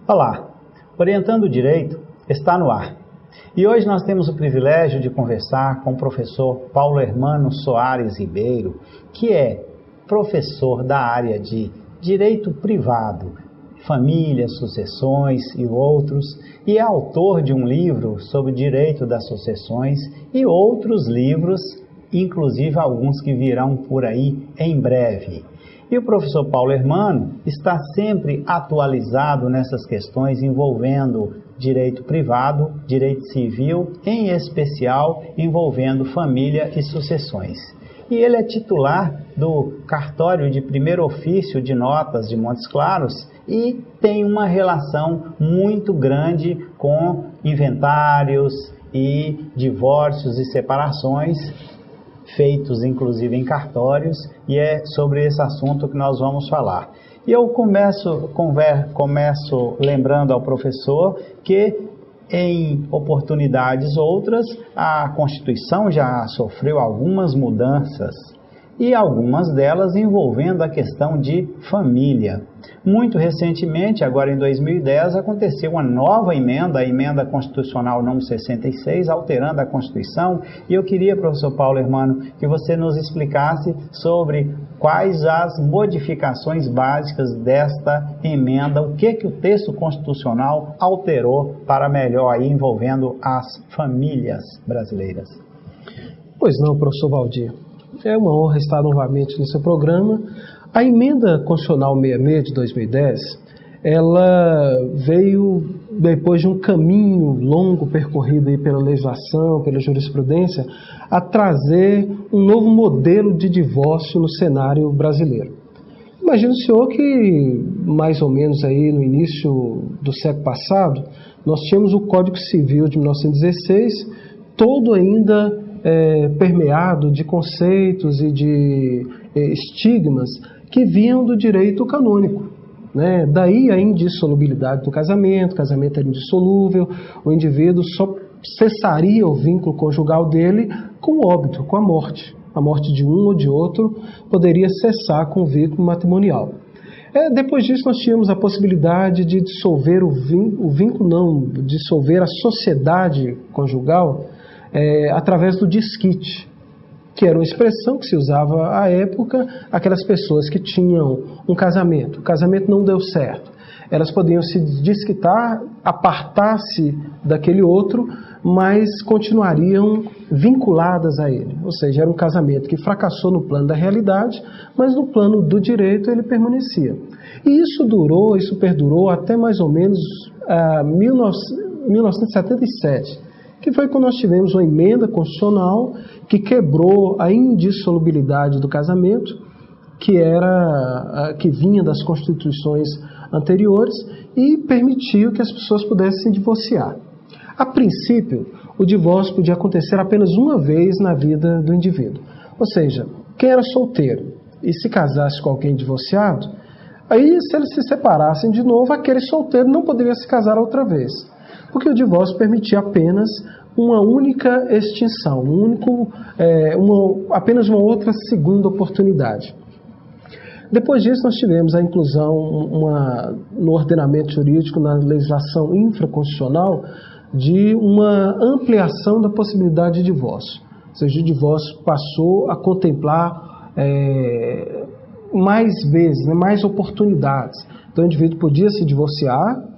Olá, Orientando o Direito está no ar. E hoje nós temos o privilégio de conversar com o professor Paulo Hermano Soares Ribeiro, que é professor da área de Direito Privado, Família, Sucessões e outros, e é autor de um livro sobre direito das sucessões e outros livros, inclusive alguns que virão por aí em breve. E o professor Paulo Hermano está sempre atualizado nessas questões envolvendo direito privado, direito civil, em especial envolvendo família e sucessões. E ele é titular do Cartório de Primeiro Ofício de Notas de Montes Claros e tem uma relação muito grande com inventários e divórcios e separações, feitos inclusive em cartórios, e é sobre esse assunto que nós vamos falar. E eu começo lembrando ao professor que em oportunidades outras a Constituição já sofreu algumas mudanças, e algumas delas envolvendo a questão de família. Muito recentemente, agora em 2010, aconteceu uma nova emenda, a Emenda Constitucional número 66, alterando a Constituição, e eu queria, professor Paulo Hermano, que você nos explicasse sobre quais as modificações básicas desta emenda, o que o texto constitucional alterou para melhor aí envolvendo as famílias brasileiras. Pois não, professor Valdir. É uma honra estar novamente no seu programa. A Emenda Constitucional 66 de 2010, ela veio depois de um caminho longo percorrido aí pela legislação, pela jurisprudência, a trazer um novo modelo de divórcio no cenário brasileiro. Imagina o senhor que, mais ou menos aí no início do século passado, nós tínhamos o Código Civil de 1916, todo ainda permeado de conceitos e de estigmas que vinham do direito canônico, né? Daí a indissolubilidade do casamento, o casamento era indissolúvel, o indivíduo só cessaria o vínculo conjugal dele com o óbito, com a morte. A morte de um ou de outro poderia cessar com o vínculo matrimonial. Depois disso nós tínhamos a possibilidade de dissolver dissolver a sociedade conjugal através do desquite, que era uma expressão que se usava à época, aquelas pessoas que tinham um casamento, o casamento não deu certo, elas podiam se desquitar, apartar-se daquele outro, mas continuariam vinculadas a ele, ou seja, era um casamento que fracassou no plano da realidade, mas no plano do direito ele permanecia. E isso perdurou até mais ou menos 1977, que foi quando nós tivemos uma emenda constitucional que quebrou a indissolubilidade do casamento, que vinha das constituições anteriores, e permitiu que as pessoas pudessem se divorciar. A princípio, o divórcio podia acontecer apenas uma vez na vida do indivíduo. Ou seja, quem era solteiro e se casasse com alguém divorciado, aí se eles se separassem de novo, aquele solteiro não poderia se casar outra vez, porque o divórcio permitia apenas uma única extinção, apenas uma outra segunda oportunidade. Depois disso, nós tivemos a inclusão no ordenamento jurídico, na legislação infraconstitucional, de uma ampliação da possibilidade de divórcio. Ou seja, o divórcio passou a contemplar mais vezes, mais oportunidades. Então, o indivíduo podia se divorciar,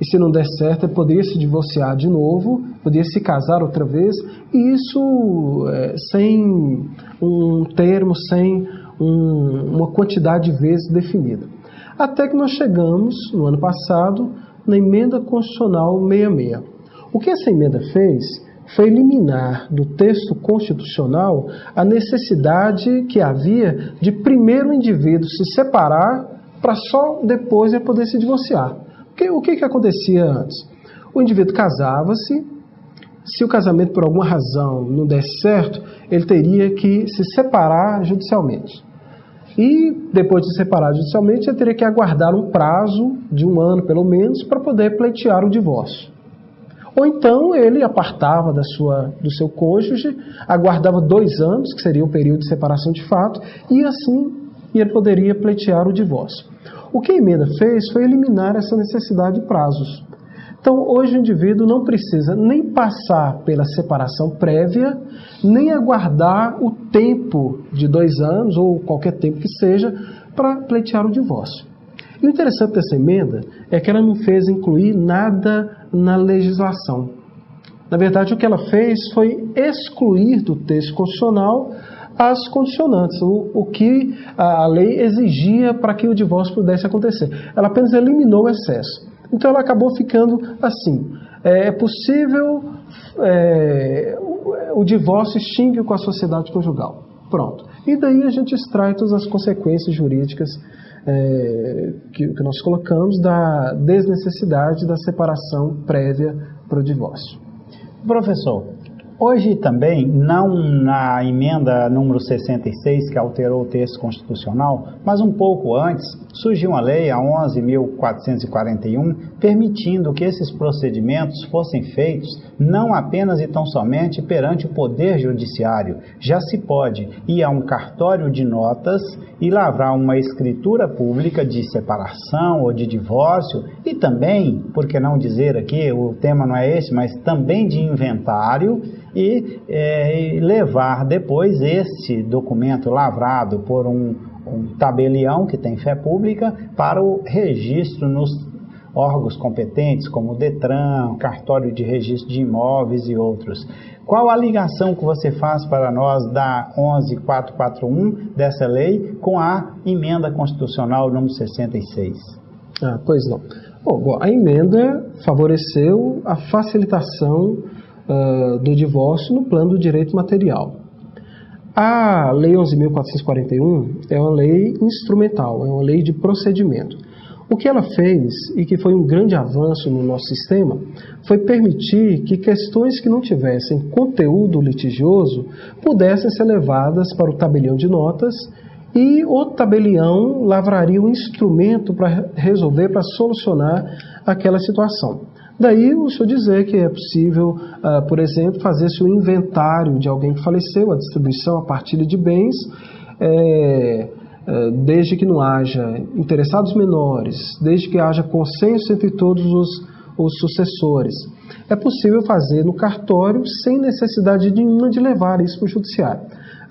e se não der certo, ele poderia se divorciar de novo, poderia se casar outra vez, e isso sem um termo, sem uma quantidade de vezes definida. Até que nós chegamos, no ano passado, na Emenda Constitucional 66. O que essa emenda fez foi eliminar do texto constitucional a necessidade que havia de primeiro o indivíduo se separar para só depois ele poder se divorciar. O que acontecia antes? O indivíduo casava-se, se o casamento por alguma razão não desse certo, ele teria que se separar judicialmente. E depois de se separar judicialmente, ele teria que aguardar um prazo de 1 ano, pelo menos, para poder pleitear o divórcio. Ou então ele apartava do seu cônjuge, aguardava 2 anos, que seria o período de separação de fato, e assim e ele poderia pleitear o divórcio. O que a emenda fez foi eliminar essa necessidade de prazos. Então, hoje o indivíduo não precisa nem passar pela separação prévia, nem aguardar o tempo de 2 anos, ou qualquer tempo que seja, para pleitear o divórcio. E o interessante dessa emenda é que ela não fez incluir nada na legislação. Na verdade, o que ela fez foi excluir do texto constitucional as condicionantes, o que a lei exigia para que o divórcio pudesse acontecer. Ela apenas eliminou o excesso. Então ela acabou ficando assim: é possível o divórcio extingue com a sociedade conjugal. Pronto. E daí a gente extrai todas as consequências jurídicas que nós colocamos da desnecessidade da separação prévia para o divórcio. Professor, hoje também, não na emenda número 66, que alterou o texto constitucional, mas um pouco antes, surgiu uma lei, a 11.441, permitindo que esses procedimentos fossem feitos não apenas e tão somente perante o Poder Judiciário. Já se pode ir a um cartório de notas e lavrar uma escritura pública de separação ou de divórcio e também, por que não dizer aqui, o tema não é esse, mas também de inventário, e levar depois esse documento lavrado por um tabelião que tem fé pública para o registro nos órgãos competentes, como o DETRAN, cartório de registro de imóveis e outros. Qual a ligação que você faz para nós da 11.441 dessa lei com a emenda constitucional número 66? Pois não. Bom, a emenda favoreceu a facilitação do divórcio no plano do direito material. A Lei 11.441 é uma lei instrumental, é uma lei de procedimento. O que ela fez, e que foi um grande avanço no nosso sistema, foi permitir que questões que não tivessem conteúdo litigioso pudessem ser levadas para o tabelião de notas e o tabelião lavraria um instrumento para resolver, para solucionar aquela situação. Daí o senhor dizer que é possível, por exemplo, fazer-se um inventário de alguém que faleceu, a distribuição, a partilha de bens, desde que não haja interessados menores, desde que haja consenso entre todos os sucessores. É possível fazer no cartório sem necessidade nenhuma de levar isso para o judiciário.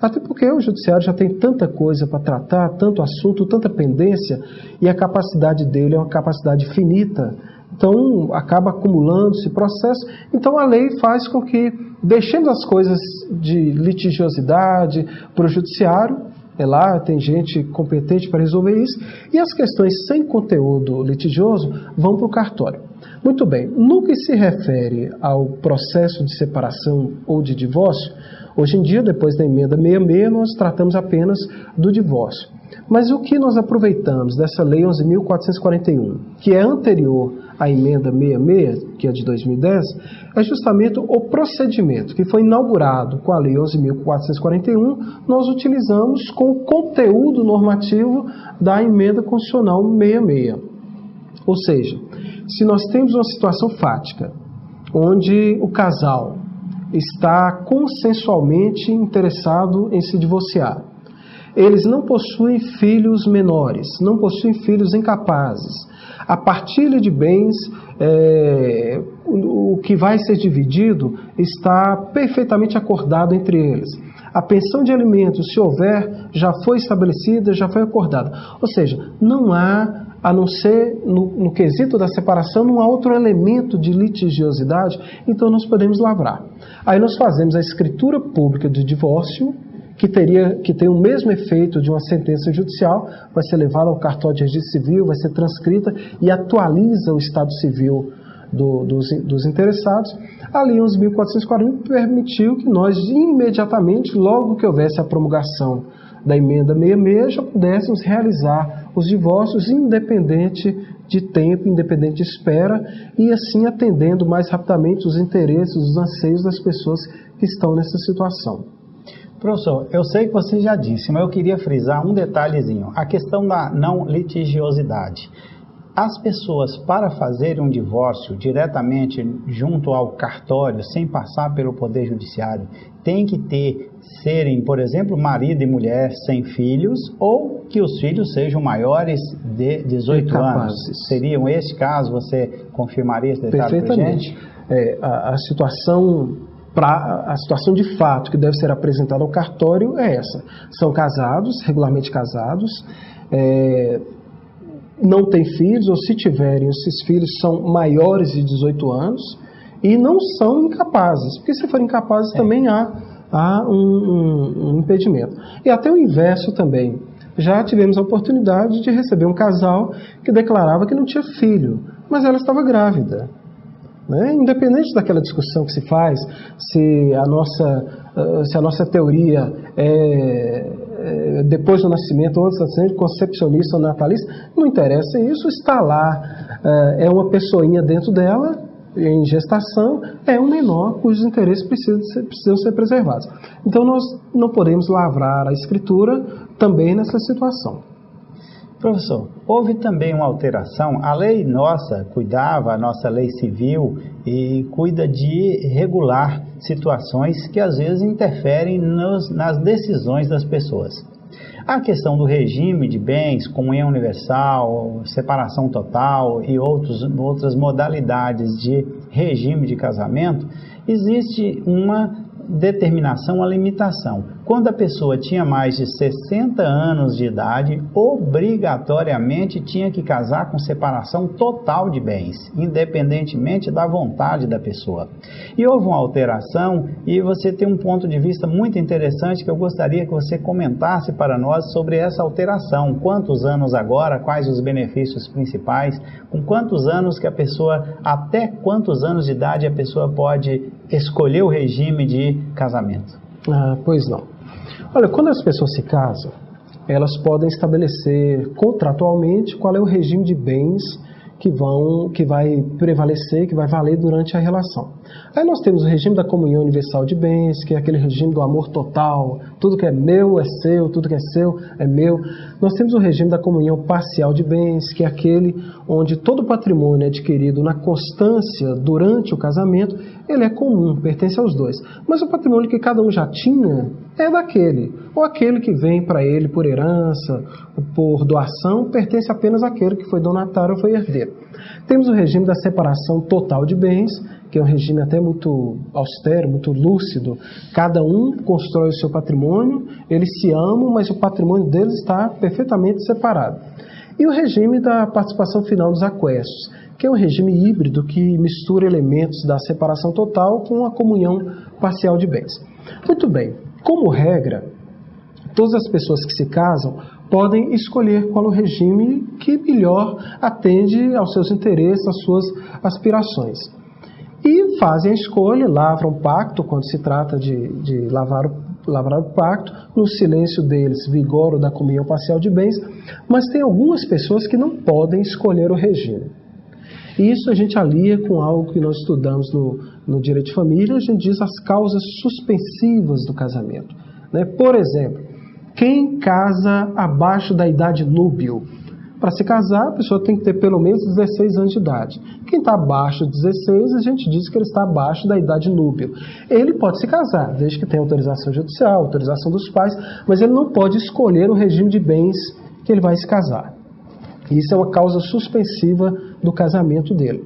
Até porque o judiciário já tem tanta coisa para tratar, tanto assunto, tanta pendência, e a capacidade dele é uma capacidade finita. Então, acaba acumulando-se processo. Então, a lei faz com que, deixando as coisas de litigiosidade para o judiciário, lá tem gente competente para resolver isso, e as questões sem conteúdo litigioso vão para o cartório. Muito bem, no que se refere ao processo de separação ou de divórcio, hoje em dia, depois da emenda 66, nós tratamos apenas do divórcio. Mas o que nós aproveitamos dessa lei 11.441, que é anterior à emenda 66, que é de 2010, é justamente o procedimento que foi inaugurado com a lei 11.441, nós utilizamos com o conteúdo normativo da emenda constitucional 66. Ou seja, se nós temos uma situação fática, onde o casal está consensualmente interessado em se divorciar, eles não possuem filhos menores, não possuem filhos incapazes. A partilha de bens, o que vai ser dividido, está perfeitamente acordado entre eles. A pensão de alimentos, se houver, já foi estabelecida, já foi acordada. Ou seja, não há, a não ser no quesito da separação, não há outro elemento de litigiosidade, então nós podemos lavrar. Aí nós fazemos a escritura pública de divórcio, que tem o mesmo efeito de uma sentença judicial, vai ser levada ao cartório de registro civil, vai ser transcrita e atualiza o estado civil dos interessados. A Lei 11.441 permitiu que nós imediatamente, logo que houvesse a promulgação da emenda 66, já pudéssemos realizar os divórcios independente de tempo, independente de espera, e assim atendendo mais rapidamente os interesses, os anseios das pessoas que estão nessa situação. Professor, eu sei que você já disse, mas eu queria frisar um detalhezinho, a questão da não litigiosidade. As pessoas, para fazerem um divórcio diretamente junto ao cartório, sem passar pelo Poder Judiciário, tem que serem, por exemplo, marido e mulher sem filhos, ou que os filhos sejam maiores de 18 anos. Seriam esse caso? Você confirmaria esse detalhe para a gente? A situação de fato que deve ser apresentada ao cartório é essa. São casados, regularmente casados, não têm filhos, ou se tiverem, esses filhos são maiores de 18 anos e não são incapazes, porque se forem incapazes também há um impedimento. E até o inverso também. Já tivemos a oportunidade de receber um casal que declarava que não tinha filho, mas ela estava grávida. Né? Independente daquela discussão que se faz, se a nossa teoria depois do nascimento, ou antes do nascimento, concepcionista ou natalista, não interessa isso, está lá, é uma pessoinha dentro dela, em gestação, é um menor cujos interesses precisam ser preservados. Então nós não podemos lavrar a escritura também nessa situação. Professor, houve também uma alteração. A lei nossa cuidava, a nossa lei civil, e cuida de regular situações que às vezes interferem nas decisões das pessoas. A questão do regime de bens, comunhão universal, separação total e outras modalidades de regime de casamento, existe uma determinação, uma limitação. Quando a pessoa tinha mais de 60 anos de idade, obrigatoriamente tinha que casar com separação total de bens, independentemente da vontade da pessoa. E houve uma alteração, e você tem um ponto de vista muito interessante que eu gostaria que você comentasse para nós sobre essa alteração. Quantos anos agora, quais os benefícios principais, com quantos anos que a pessoa, até quantos anos de idade a pessoa pode escolher o regime de casamento? Pois não. Olha, quando as pessoas se casam, elas podem estabelecer contratualmente qual é o regime de bens que vai prevalecer, que vai valer durante a relação. Aí nós temos o regime da comunhão universal de bens, que é aquele regime do amor total, tudo que é meu é seu, tudo que é seu é meu. Nós temos o regime da comunhão parcial de bens, que é aquele onde todo o patrimônio adquirido na constância durante o casamento, ele é comum, pertence aos dois. Mas o patrimônio que cada um já tinha é daquele, ou aquele que vem para ele por herança, por doação, pertence apenas àquele que foi donatário ou foi herdeiro. Temos o regime da separação total de bens, que é um regime até muito austero, muito lúcido. Cada um constrói o seu patrimônio, eles se amam, mas o patrimônio deles está perfeitamente separado. E o regime da participação final dos aquestos, que é um regime híbrido que mistura elementos da separação total com a comunhão parcial de bens. Muito bem, como regra, todas as pessoas que se casam podem escolher qual é o regime que melhor atende aos seus interesses, às suas aspirações. E fazem a escolha, lavram o pacto, quando se trata de lavrar o pacto, no silêncio deles vigora o da comunhão parcial de bens, mas tem algumas pessoas que não podem escolher o regime. E isso a gente alia com algo que nós estudamos no direito de família, a gente diz as causas suspensivas do casamento. Né? Por exemplo, quem casa abaixo da idade núbil? Para se casar, a pessoa tem que ter pelo menos 16 anos de idade. Quem está abaixo de 16, a gente diz que ele está abaixo da idade núbil. Ele pode se casar, desde que tenha autorização judicial, autorização dos pais, mas ele não pode escolher o regime de bens que ele vai se casar. Isso é uma causa suspensiva do casamento dele.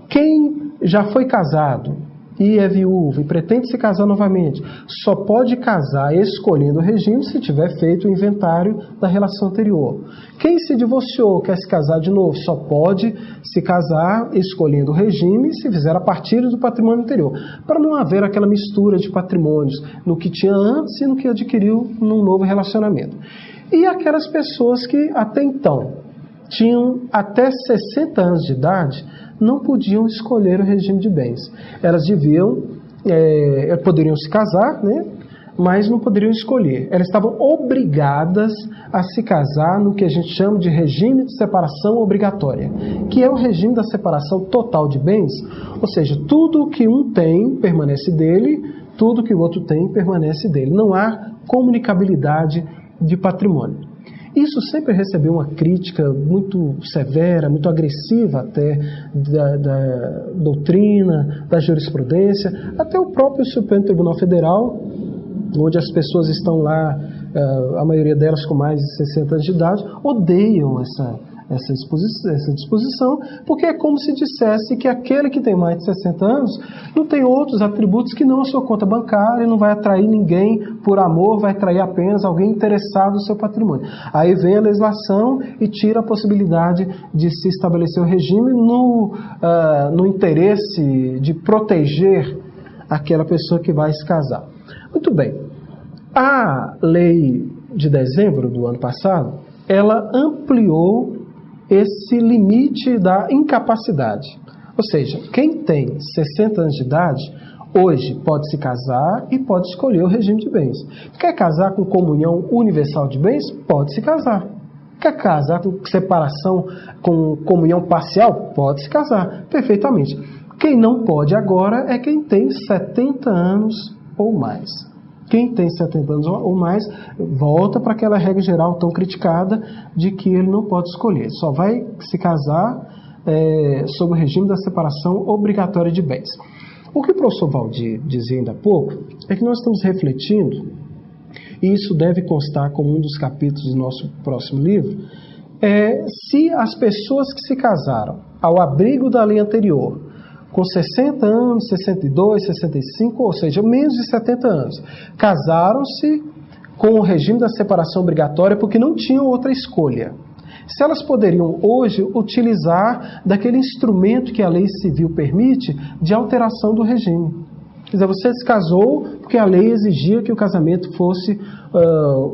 Quem já foi casado e é viúvo e pretende se casar novamente, só pode casar escolhendo o regime se tiver feito o inventário da relação anterior. Quem se divorciou, quer se casar de novo, só pode se casar escolhendo o regime se fizer a partir do patrimônio anterior, para não haver aquela mistura de patrimônios no que tinha antes e no que adquiriu num novo relacionamento. E aquelas pessoas que até então tinham até 60 anos de idade, não podiam escolher o regime de bens. Elas poderiam se casar, né? Mas não poderiam escolher. Elas estavam obrigadas a se casar no que a gente chama de regime de separação obrigatória, que é o regime da separação total de bens, ou seja, tudo que um tem permanece dele, tudo que o outro tem permanece dele. Não há comunicabilidade de patrimônio. Isso sempre recebeu uma crítica muito severa, muito agressiva até da doutrina, da jurisprudência, até o próprio Supremo Tribunal Federal, onde as pessoas estão lá, a maioria delas com mais de 60 anos de idade, odeiam essa disposição, porque é como se dissesse que aquele que tem mais de 60 anos não tem outros atributos que não a sua conta bancária, não vai atrair ninguém por amor, vai atrair apenas alguém interessado no seu patrimônio. Aí vem a legislação e tira a possibilidade de se estabelecer o regime no interesse de proteger aquela pessoa que vai se casar. Muito bem. A lei de dezembro do ano passado, ela ampliou esse limite da incapacidade. Ou seja, quem tem 60 anos de idade, hoje pode se casar e pode escolher o regime de bens. Quer casar com comunhão universal de bens? Pode se casar. Quer casar com separação, com comunhão parcial? Pode se casar, perfeitamente. Quem não pode agora é quem tem 70 anos ou mais. Quem tem 70 anos ou mais volta para aquela regra geral tão criticada de que ele não pode escolher. Só vai se casar sob o regime da separação obrigatória de bens. O que o professor Valdir dizia ainda há pouco é que nós estamos refletindo, e isso deve constar como um dos capítulos do nosso próximo livro, se as pessoas que se casaram ao abrigo da lei anterior, com 60 anos, 62, 65, ou seja, menos de 70 anos, casaram-se com o regime da separação obrigatória porque não tinham outra escolha. Se elas poderiam hoje utilizar daquele instrumento que a lei civil permite de alteração do regime. Quer dizer, você se casou porque a lei exigia que o casamento fosse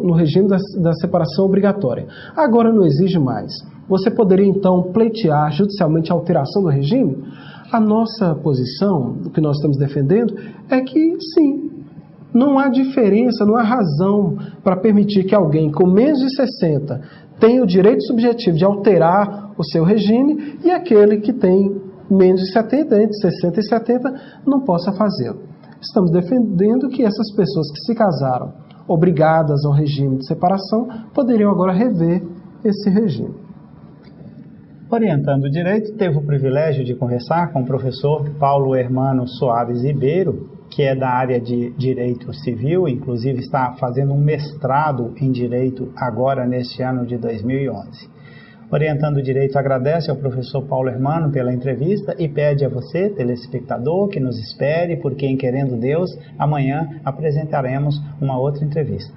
no regime da separação obrigatória. Agora não exige mais. Você poderia então pleitear judicialmente a alteração do regime? A nossa posição, o que nós estamos defendendo, é que sim, não há diferença, não há razão para permitir que alguém com menos de 60 tenha o direito subjetivo de alterar o seu regime e aquele que tem menos de 70, entre 60 e 70, não possa fazê-lo. Estamos defendendo que essas pessoas que se casaram obrigadas ao regime de separação poderiam agora rever esse regime. Orientando o Direito, teve o privilégio de conversar com o professor Paulo Hermano Soares Ribeiro, que é da área de Direito Civil, inclusive está fazendo um mestrado em Direito agora neste ano de 2011. Orientando o Direito agradece ao professor Paulo Hermano pela entrevista e pede a você, telespectador, que nos espere, porque em querendo Deus, amanhã apresentaremos uma outra entrevista.